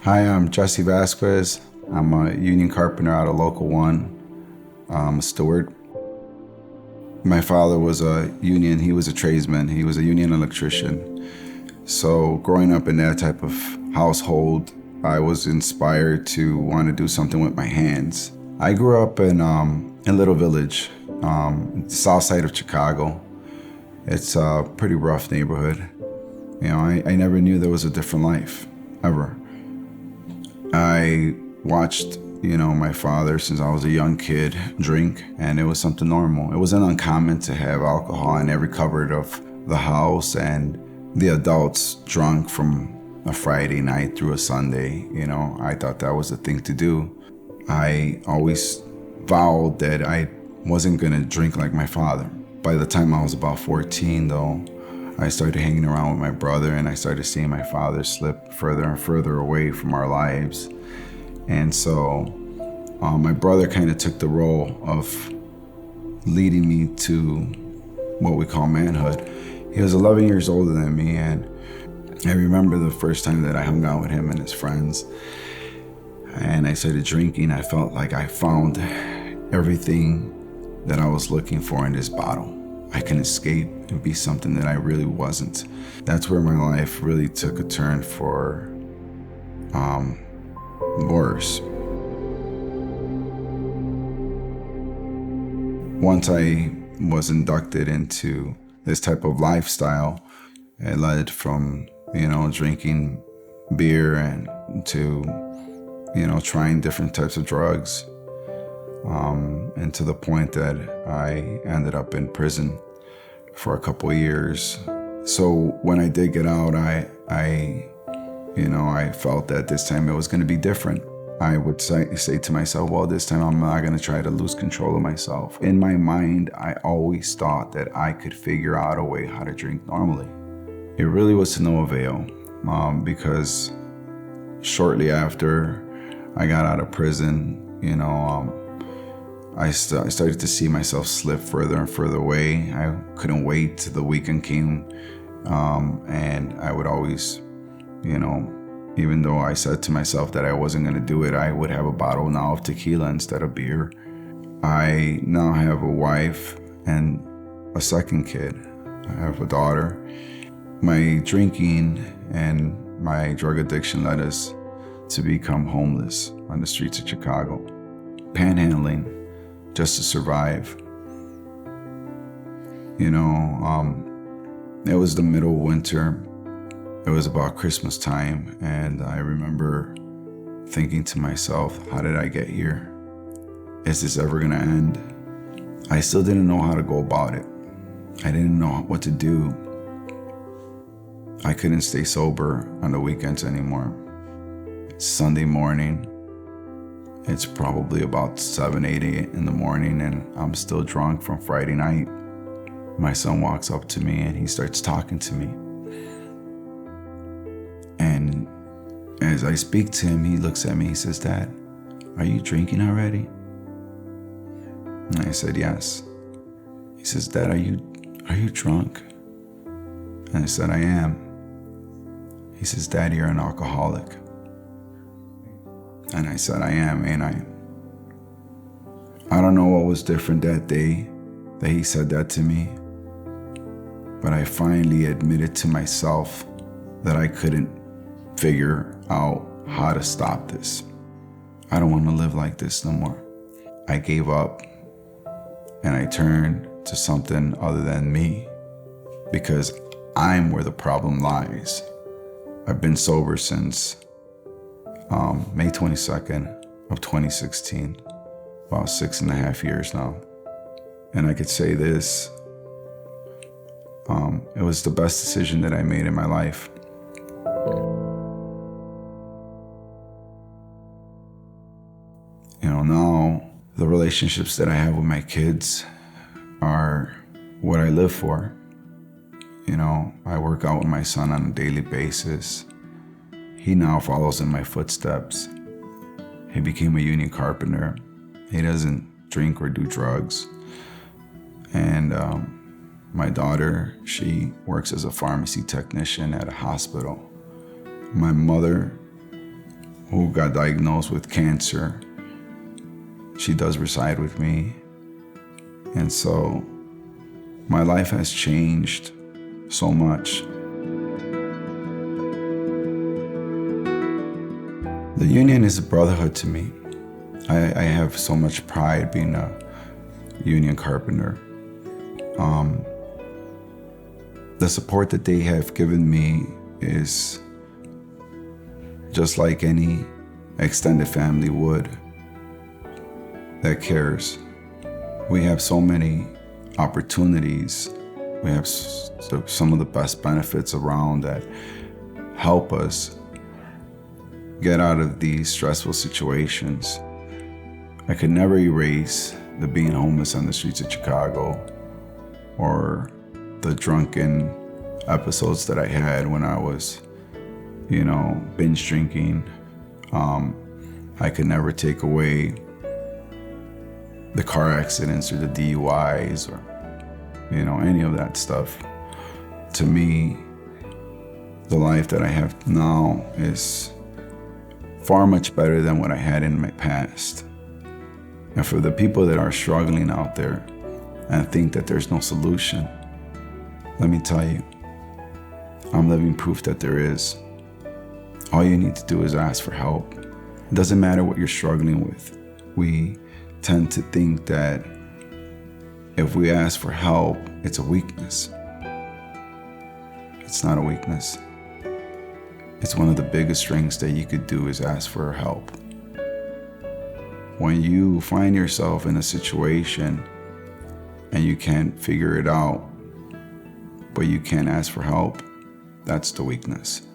Hi, I'm Jesse Vasquez. I'm a union carpenter out of Local 1. I'm a steward. My father was he was a tradesman. He was a union electrician. So growing up in that type of household, I was inspired to want to do something with my hands. I grew up in a little village, the south side of Chicago. It's a pretty rough neighborhood. I never knew there was a different life, ever. I watched, my father since I was a young kid drink, and it was something normal. It wasn't uncommon to have alcohol in every cupboard of the house, and the adults drunk from a Friday night through a Sunday. I thought that was the thing to do. I always vowed that I wasn't gonna drink like my father. By the time I was about 14, though, I started hanging around with my brother, and I started seeing my father slip further and further away from our lives. And so my brother kind of took the role of leading me to what we call manhood. He was 11 years older than me, and I remember the first time that I hung out with him and his friends, and I started drinking. I felt like I found everything that I was looking for in this bottle. I can escape and be something that I really wasn't. That's where my life really took a turn for worse. Once I was inducted into this type of lifestyle, it led from, drinking beer and to, trying different types of drugs. And to the point that I ended up in prison for a couple of years. So when I did get out, I felt that this time it was going to be different. I would say to myself, well, this time I'm not going to try to lose control of myself. In my mind, I always thought that I could figure out a way how to drink normally. It really was to no avail, because shortly after I got out of prison, I started to see myself slip further and further away. I couldn't wait till the weekend came, and I would always, even though I said to myself that I wasn't going to do it, I would have a bottle now of tequila instead of beer. I now have a wife and a second kid. I have a daughter. My drinking and my drug addiction led us to become homeless on the streets of Chicago, panhandling just to survive. It was the middle of winter. It was about Christmas time, and I remember thinking to myself, how did I get here? Is this ever gonna end? I still didn't know how to go about it. I didn't know what to do. I couldn't stay sober on the weekends anymore. Sunday morning, it's probably about 7, 8 in the morning, and I'm still drunk from Friday night. My son walks up to me and he starts talking to me. And as I speak to him, he looks at me, he says, "Dad, are you drinking already?" And I said, "Yes." He says, "Dad, are you drunk?" And I said, "I am." He says, "Dad, you're an alcoholic." And I said, "I am, ain't I?" I don't know what was different that day that he said that to me, but I finally admitted to myself that I couldn't figure out how to stop this. I don't want to live like this no more. I gave up, and I turned to something other than me, because I'm where the problem lies. I've been sober since May 22nd of 2016, about 6.5 years now. And I could say this, it was the best decision that I made in my life. Now the relationships that I have with my kids are what I live for. I work out with my son on a daily basis. He now follows in my footsteps. He became a union carpenter. He doesn't drink or do drugs. And my daughter, she works as a pharmacy technician at a hospital. My mother who got diagnosed with cancer. She does reside with me. And so my life has changed so much. The union is a brotherhood to me. I have so much pride being a union carpenter. The support that they have given me is just like any extended family would that cares. We have so many opportunities. We have some of the best benefits around that help us get out of these stressful situations. I could never erase the being homeless on the streets of Chicago or the drunken episodes that I had when I was, binge drinking. I could never take away the car accidents or the DUIs or, any of that stuff. To me, the life that I have now is far much better than what I had in my past. And for the people that are struggling out there and think that there's no solution, let me tell you, I'm living proof that there is. All you need to do is ask for help. It doesn't matter what you're struggling with. We tend to think that if we ask for help, it's a weakness. It's not a weakness. It's one of the biggest strengths that you could do is ask for help. When you find yourself in a situation and you can't figure it out, but you can't ask for help, that's the weakness.